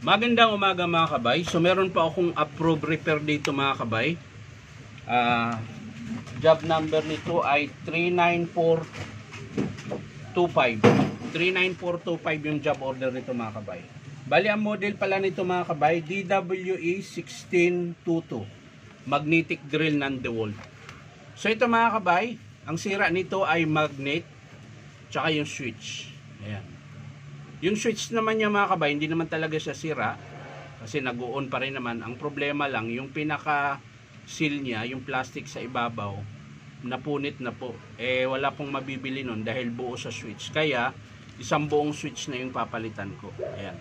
Magandang umaga mga kabay. So meron pa akong approved repair dito mga kabay. Job number nito ay 39425. 39425 yung job order nito mga kabay. Bali ang model pala nito mga kabay, DWE 1622. Magnetic drill non-DeWalt. So ito mga kabay, ang sira nito ay magnet tsaka yung switch. Ayan. Yung switch naman niya mga kabay, hindi naman talaga siya sira kasi nag-on pa rin naman. Ang problema lang, yung pinaka seal niya, yung plastic sa ibabaw, napunit na po. Wala pong mabibili nun dahil buo sa switch. Kaya, isang buong switch na yung papalitan ko. Ayan.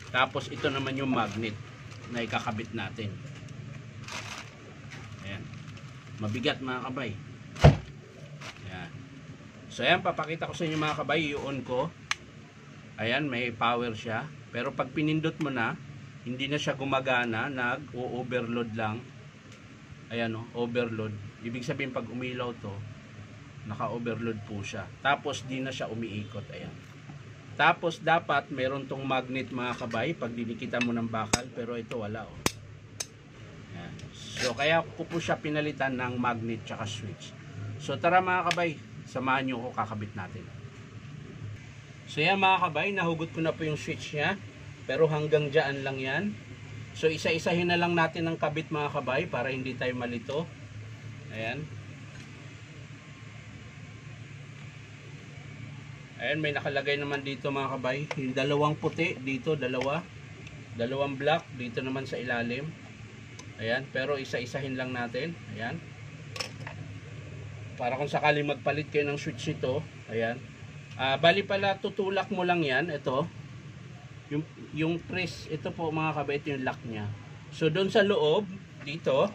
Tapos ito naman yung magnet na ikakabit natin. Ayan. Mabigat mga kabay. Ayan. So ayan, papakita ko sa inyo mga kabay, i-on ko. Ayan, may power siya. Pero pag pinindot mo na, hindi na siya gumagana, nag-o-overload lang. Ayan o, overload. Ibig sabihin pag umilaw to, naka-overload po siya. Tapos di na siya umiikot. Ayan. Tapos dapat meron tong magnet mga kabay pag dinikitan mo ng bakal, pero ito wala o. Ayan. So kaya ko po siya pinalitan ng magnet tsaka switch. So tara mga kabay, samahan nyo ko, kakabit natin. So yan mga kabay, nahugot ko na po yung switch niya. Pero hanggang dyan lang yan. So isa-isahin na lang natin ang kabit mga kabay para hindi tayo malito. Ayan. Ayan, may nakalagay naman dito mga kabay. Yung dalawang puti, dito dalawa. Dalawang black, dito naman sa ilalim. Ayan, pero isa-isahin lang natin. Ayan. Para kung sakali magpalit kayo ng switch ito. Ayan. Bali pala tutulak mo lang yan, ito yung press, ito po mga kabay, ito yung lock nya. So doon sa loob dito,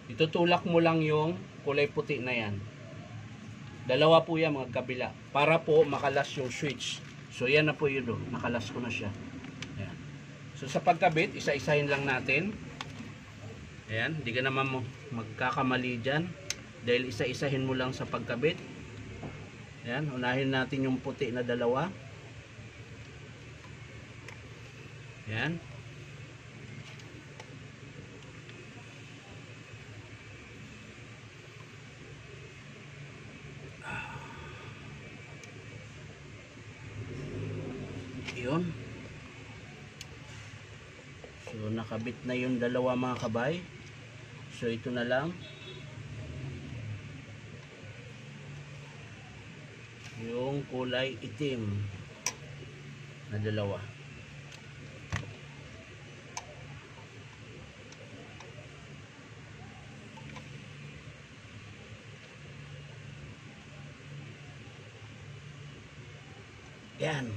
itutulak mo lang yung kulay puti na yan. Dalawa po yan mga kabila, para po makalas yung switch. So yan na po yun, nakalas ko na siya. Ayan. So sa pagkabit, isa-isahin lang natin. Ayan, hindi ka naman magkakamali dyan dahil isa-isahin mo lang sa pagkabit. Ayan, unahin natin yung puti na dalawa. Ayan. Yun. So, nakabit na yung dalawa mga kabay. So, ito na lang. Yung kulay itim na dalawa. Yan.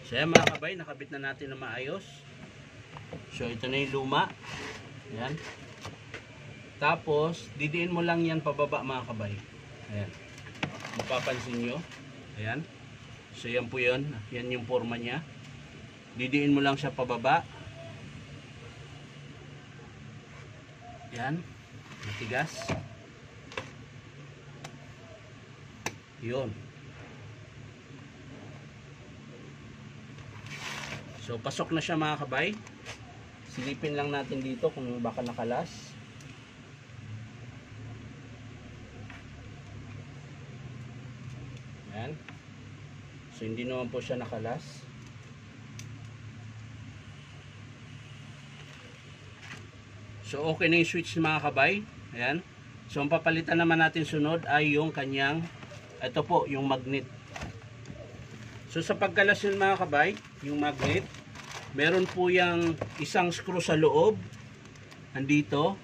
So yan mga kabay, nakabit na natin na maayos. So ito na yung luma. Yan. Tapos didiin mo lang yan pababa mga kabay. Ayan. Mapapansin nyo. Ayan. So yan po yun. Yan yung forma nya. Didiin mo lang siya pababa. Yan. Matigas. Yun. So pasok na siya mga kabay. Silipin lang natin dito kung baka nakalas. Yan. So hindi naman po siya nakalas. So okay na yung switch mga kabay. Ayan. So ang papalitan naman natin sunod ay yung kanyang, ito po yung magnet. So sa pagkalas yun mga kabay, yung magnet, meron po yung isang screw sa loob. Andito.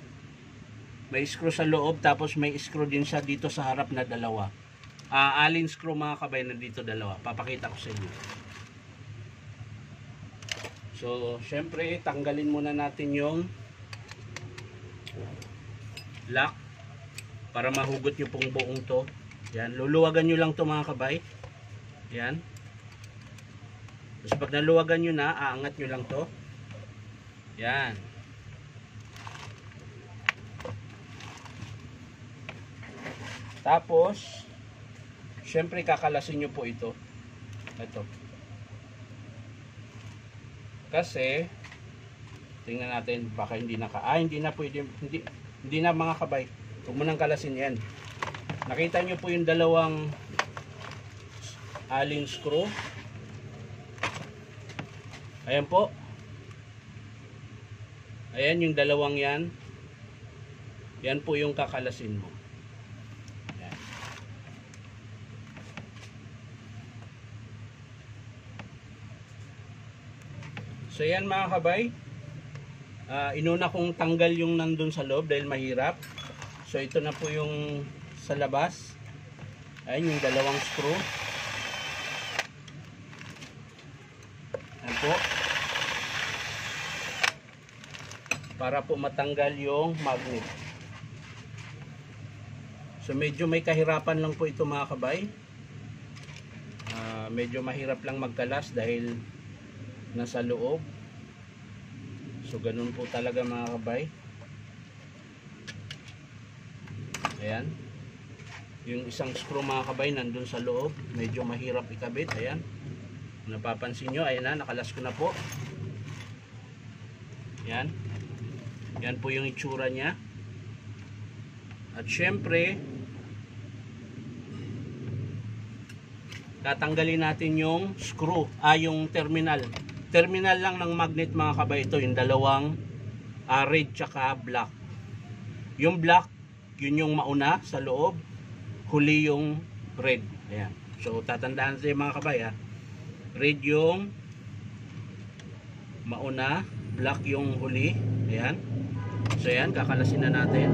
May screw sa loob, tapos may screw din siya dito sa harap na dalawa. Alin screw mga kabay, nandito dalawa. Papakita ko sa inyo. So syempre tanggalin muna natin yung lock para mahugot nyo pong buong to. Yan, luluwagan nyo lang to mga kabay. Yan. Tapos pag naluwagan nyo na, aangat nyo lang to. Yan. Tapos syempre kakalasin nyo po ito. Ito. Kasi tingnan natin, baka hindi hindi na pwede, hindi na mga kabay. Huwag mo nang kalasin yan. Nakita nyo po yung dalawang allen screw. Ayan po. Ayan yung dalawang yan. Yan po yung kakalasin mo. Ayan. So yan mga kabay. Inuna kong tanggal yung nandun sa loob dahil mahirap. So ito na po yung sa labas. Ayan yung dalawang screw. Ayan po. Para po matanggal yung magnet. So medyo may kahirapan lang po ito mga kabay. Medyo mahirap lang magkalas dahil nasa loob. So ganun po talaga mga kabay. Ayan. Yung isang screw mga kabay nandun sa loob. Medyo mahirap ikabit. Ayan. Napapansin nyo. Ayan na. Nakalas ko na po. Ayan. Yan po yung itsura niya. At syempre, tatanggalin natin yung screw. Yung terminal. Terminal lang ng magnet mga kabay. Ito yung dalawang red tsaka black. Yung black, yun yung mauna sa loob. Huli yung red. Ayan. So tatandaan sa mga kabay ha. Red yung mauna, black yung huli. Ayan. So ayan, kakalasin na natin.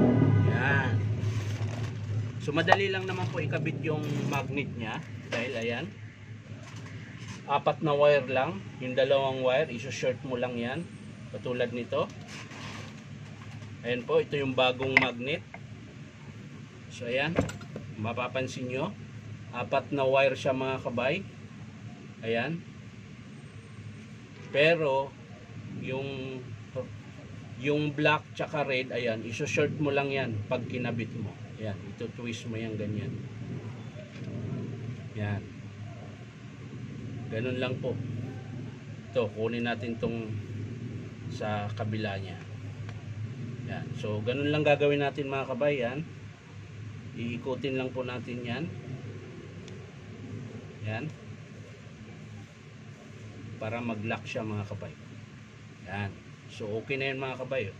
Ayan. So madali lang naman po ikabit yung magnet nya. Dahil ayan, 4 na wire lang. Yung dalawang wire, iso-short mo lang yan. Katulad nito. Ayan po, ito yung bagong magnet. So ayan, mapapansin nyo. 4 na wire siya mga kabay. Ayan. Pero, yung black tsaka red, ayan, iso-short mo lang yan pag kinabit mo. Ayan, ito twist mo yan ganyan. Ayan. Ganun lang po. Ito, kunin natin tong sa kabila niya. Yan. So, ganun lang gagawin natin mga kabayan. Iikutin lang po natin yan. Yan. Para mag-lock siya mga kabay. Yan. So, okay na yan mga kabay.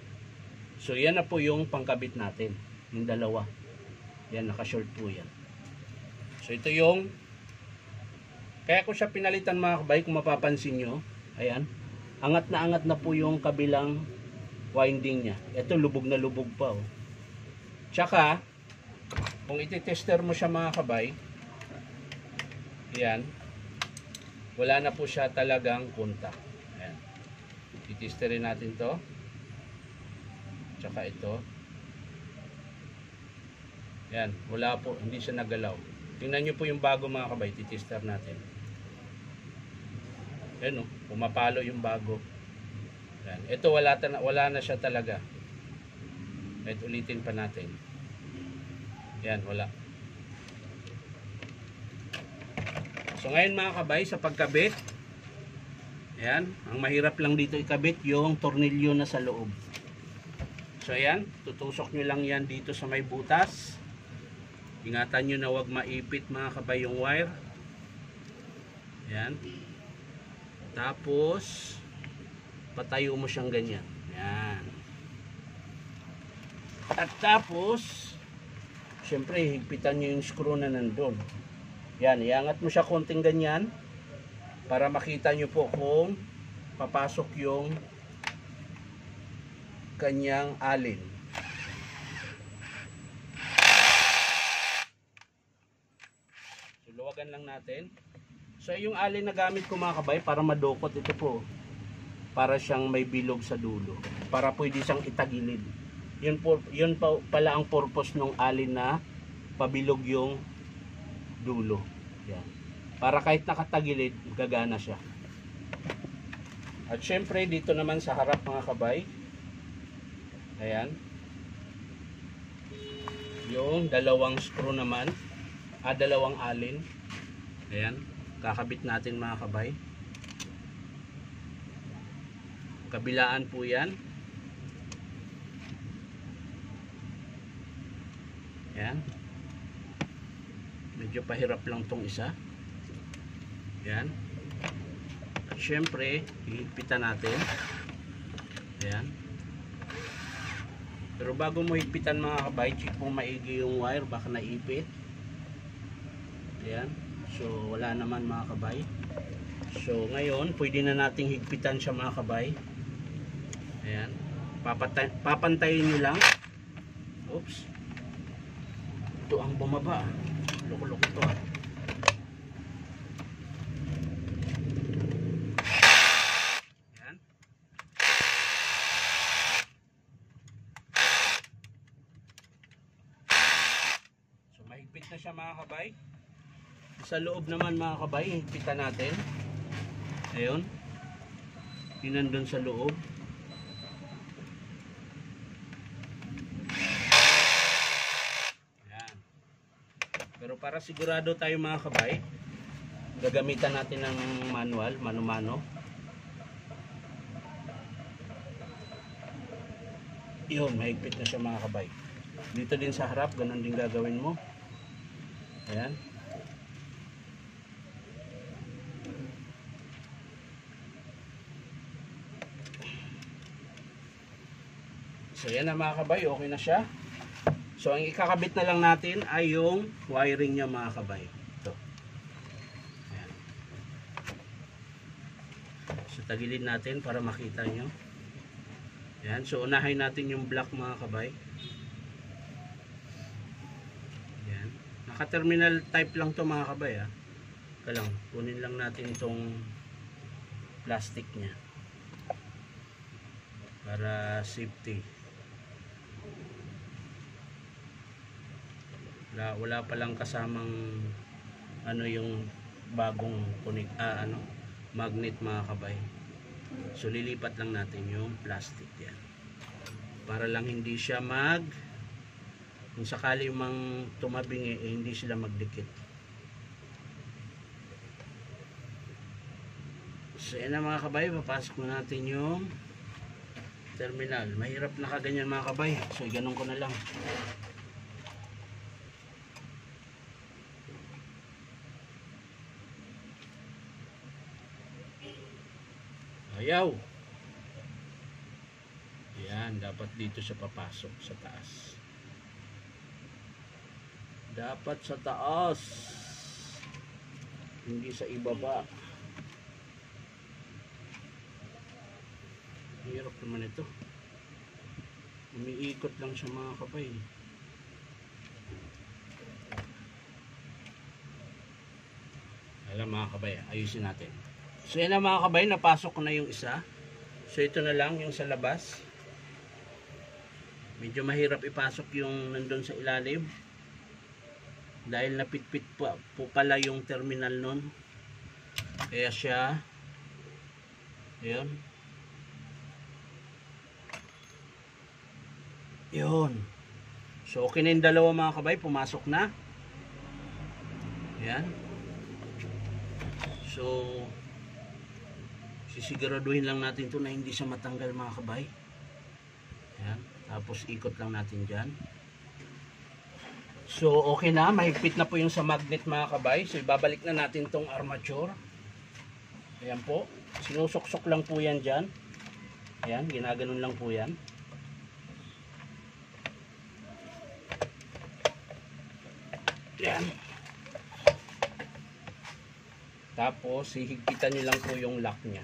So, yan na po yung pangkabit natin. Yung dalawa. Yan, naka-short po yan. So, ito yung kaya ko siya pinalitan mga kabay, kung mapapansin nyo. Ayan. Angat na po yung kabilang winding niya. Ito lubog na lubog pa. Oh. Tsaka, kung iti-tester mo siya mga kabay, ayan, wala na po siya talagang contact. Ayan. Iti-testerin natin to. Tsaka ito. Ayan, wala po, hindi siya nagalaw. Tingnan nyo po yung bago mga kabay, iti-tester natin. Ayan o, pumapalo yung bago. Ayan. Ito wala na siya talaga. At ulitin pa natin. Ayan, wala. So ngayon mga kabay, sa pagkabit, ayan, ang mahirap lang dito ikabit yung tornilyo na sa loob. So ayan, tutusok nyo lang yan dito sa may butas. Ingatan nyo na wag maipit mga kabay yung wire. Ayan. Tapos patayo mo siyang ganyan. Ayan. At tapos syempre higpitan nyo yung screw na nandun. Yan, iangat mo siya konting ganyan para makita nyo po kung papasok yung kanyang alin. So luwagan lang natin. So yung alin na gamit ko mga kabay para madukot, ito po. Para siyang may bilog sa dulo. Para pwede siyang itagilid. Yun pala ang purpose ng alin na pabilog yung dulo. Yan. Para kahit nakatagilid, gagana siya. At syempre dito naman sa harap mga kabay. Ayan. Yung dalawang screw naman. Dalawang alin. Ayan. Kakabit natin mga kabay. Kabilaan po yan. Yan. Medyo pahirap lang tong isa. Yan. At syempre, hihigpitan natin. Yan. Pero bago mo higpitan mga kabay, check mo maigi yung wire, baka naipit. Yan. So, wala naman mga kabay. So, ngayon, pwede na nating higpitan siya mga kabay. Ayan. Papantayin nyo lang. Oops. Ito ang bumaba. Loko-loko ito. Ayan. So, mahigpit na siya mga kabay. Sa loob naman mga kabay, higpitan natin. Ayun. Yun nandun sa loob. Ayan. Pero para sigurado tayo mga kabay, gagamitan natin ng manual, mano-mano. Yun, mahigpit na siya mga kabay. Dito din sa harap, ganun din gagawin mo. Ayan. So yan na mga kabay, okay na siya. So ang ikakabit na lang natin ay yung wiring niya mga kabay. Ito. Ayan. So tagilid natin para makita nyo. Ayan. So unahin natin yung black mga kabay. Ayan. Naka-terminal type lang to mga kabay. Kalang, kunin lang natin itong plastic niya para safety. Wala pa lang kasamang ano yung bagong magnet mga kabay. So lilipat lang natin yung plastic yan para lang hindi siya kung sakali mang tumabingi hindi sila magdikit. So yan na mga kabay, papasok na natin yung terminal. Mahirap na kaganyan mga kabay, so ganun ko na lang. Ayaw. Yan, dapat dito siya papasok sa taas. Dapat sa taas. Hindi sa ibaba. Hirap naman ito. Umiikot lang siya mga kabay. Alam mga kabay, ayusin natin. So yan na mga kabay, napasok ko na yung isa. So ito na lang yung sa labas. Medyo mahirap ipasok yung nandun sa ilalim. Dahil napitpit po pala yung terminal nun. Kaya siya, yun. Yun. So okay na yung dalawa mga kabay, pumasok na. Yan. So sisiguraduhin lang natin to na hindi siya matanggal mga kabay. Yan. Tapos ikot lang natin dyan. So okay na, mahigpit na po yung sa magnet mga kabay. So ibabalik na natin tong armature. Ayan po. Sinusuksok lang po yan dyan. Ayan, ginaganon lang po yan. Ayan. Tapos hihigpitan nyo lang po yung lock nya,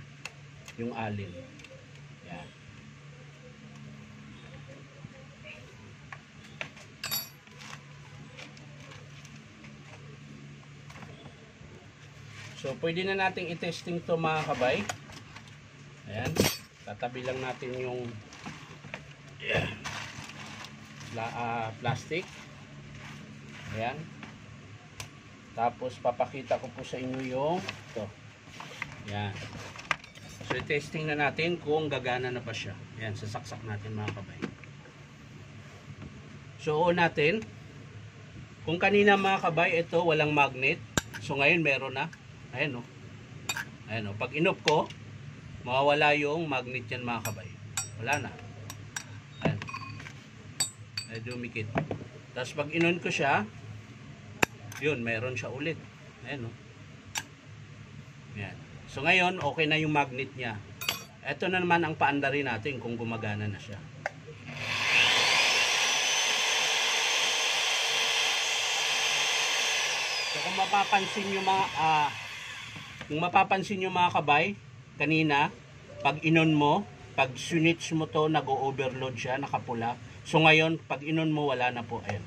yung alin. Yan. So pwede na nating i-testing to mga kabay. Ayan. Tatabi lang natin yung plastic. Ayan. Tapos papakita ko po sa inyo yung ito. Yan. So i-testing na natin kung gagana na ba siya. Yan, sasaksak natin mga kabay. So natin, kung kanina mga kabay, ito walang magnet. So ngayon meron na. Ayan o. Ayan o. Pag inop ko, mawawala yung magnet yan mga kabay. Wala na. Ayan. Ay dumikit. Tapos pag inon ko siya, yun, meron siya ulit. Ayan, oh. Ayan. So ngayon, okay na yung magnet niya. Ito na naman ang paandarin natin kung gumagana na siya. So kung mapapansin nyo mga kabay, kanina, pag inon mo, pag switch mo to, nag-overload siya, nakapula. So ngayon, pag inon mo, wala na po. Ayan.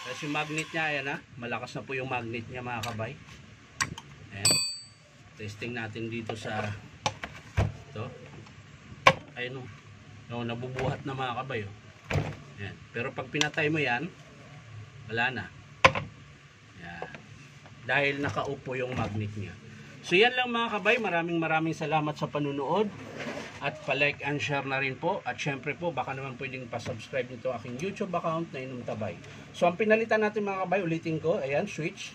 Tapos yung magnet niya, ayan ha. Malakas na po yung magnet niya mga kabay. Ayan. Testing natin dito sa ito. Ayan o. No, nabubuhat na mga kabay o. Ayan. Pero pag pinatay mo yan, wala na. Ayan. Dahil nakaupo yung magnet niya. So yan lang mga kabay. Maraming salamat sa panunood. At pa-like and share na rin po. At syempre po, baka naman pwedeng pa-subscribe nito aking YouTube account na Inom Tabay. So ang pinalitan natin mga kabay, ulitin ko, ayan, switch.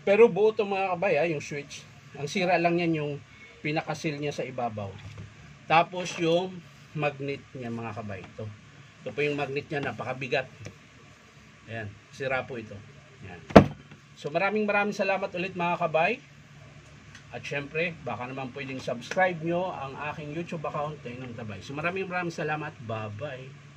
Pero buo ito mga kabay, yung switch. Ang sira lang yan yung pinakasil niya sa ibabaw. Tapos yung magnet niya mga kabay. Ito po yung magnet niya, napakabigat. Ayan, sira po ito. Ayan. So maraming salamat ulit mga kabay. At syempre, baka naman pwedeng subscribe nyo ang aking YouTube account na Inom Tabay. So maraming salamat. Bye-bye.